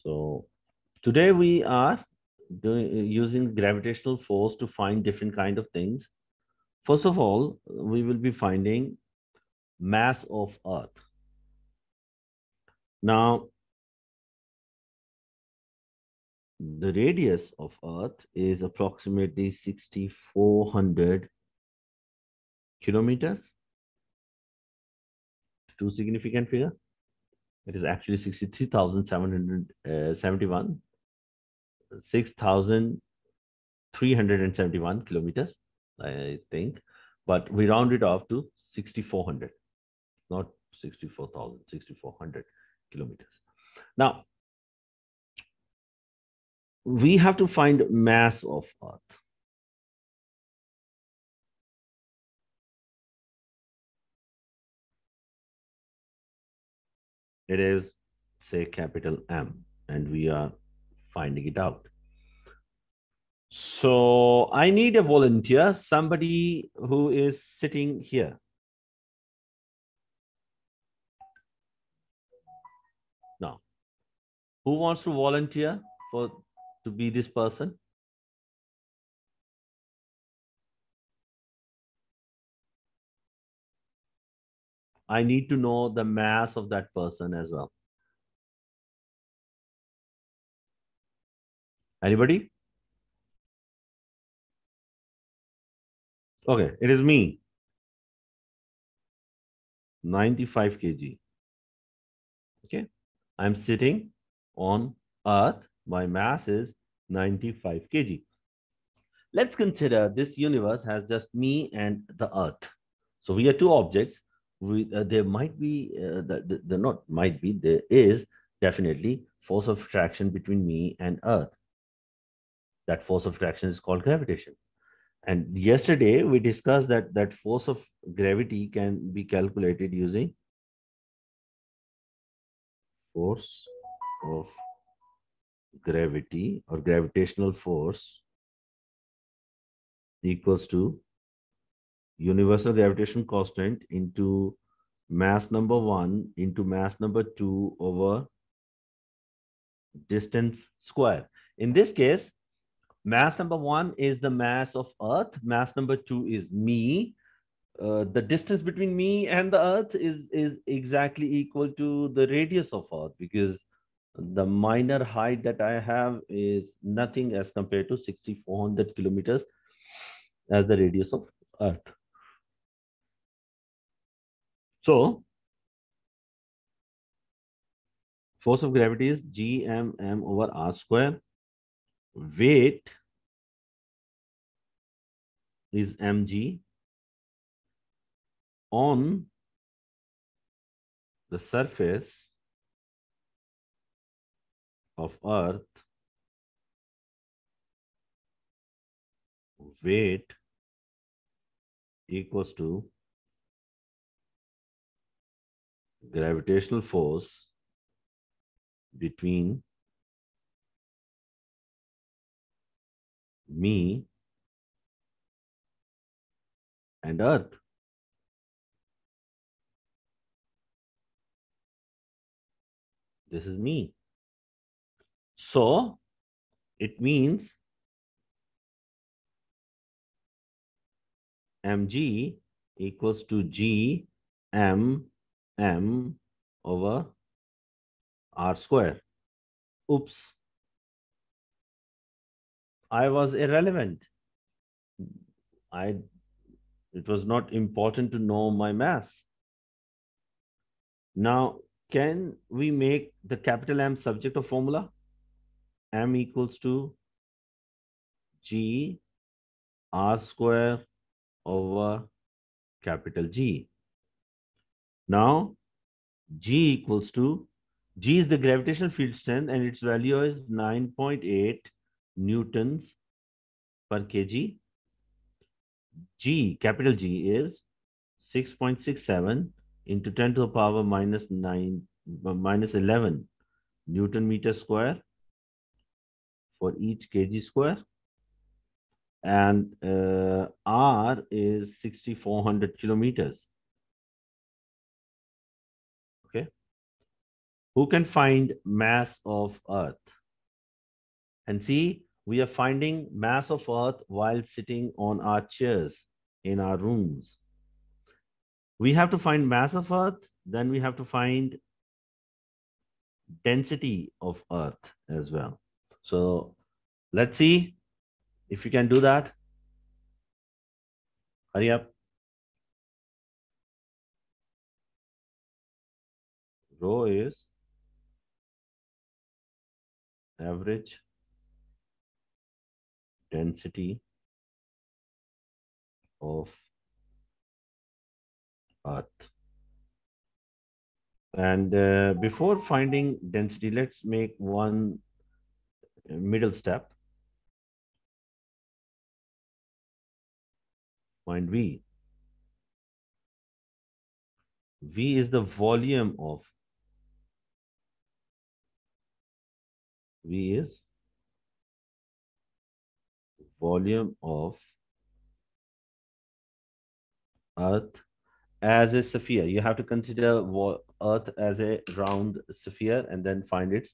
So today we are using gravitational force to find different kind of things. First of all, we will be finding mass of Earth. Now, the radius of Earth is approximately 6,400 kilometers. Two significant figure. It is actually 63,771, 6,371 kilometers, I think. But we round it off to 6,400, not 64,000, 6,400 kilometers. Now, we have to find mass of Earth. It is, say, capital M, and we are finding it out. So I need a volunteer, somebody who is sitting here. Now, who wants to volunteer to be this person? I need to know the mass of that person as well. Anybody? Okay, it is me. 95 kg. Okay, I'm sitting on Earth. My mass is 95 kg. Let's consider this universe has just me and the Earth. So we are two objects. There might be, not might be, there is definitely force of attraction between me and Earth. That force of attraction is called gravitation. And yesterday we discussed that force of gravity can be calculated using force of gravity or gravitational force equals to universal gravitation constant into mass number 1 into mass number 2 over distance square. In this case, mass number 1 is the mass of Earth, mass number 2 is me. The distance between me and the Earth is exactly equal to the radius of Earth, because the minor height that I have is nothing as compared to 6,400 kilometers as the radius of Earth. So, force of gravity is Gmm over r square. Weight is mg on the surface of Earth. Weight equals to gravitational force between me and Earth. This is me. So it means mg equals to g m m over r square. Oops. I was irrelevant. It was not important to know my mass. Now, can we make the capital M subject of formula? M equals to G R square over capital G. Now, G equals to, G is the gravitational field strength and its value is 9.8 newtons per kg. G, capital G is 6.67 into 10 to the power minus 11 Newton meter square for each kg square. And R is 6,400 kilometers. Okay. Who can find mass of Earth? And see, we are finding mass of Earth while sitting on our chairs in our rooms. We have to find mass of Earth, then we have to find density of Earth as well. So let's see if you can do that. Hurry up. Rho is average density of Earth. And before finding density, let's make one middle step. Find V. V is the volume of, V is volume of Earth as a sphere. You have to consider Earth as a round sphere and then find its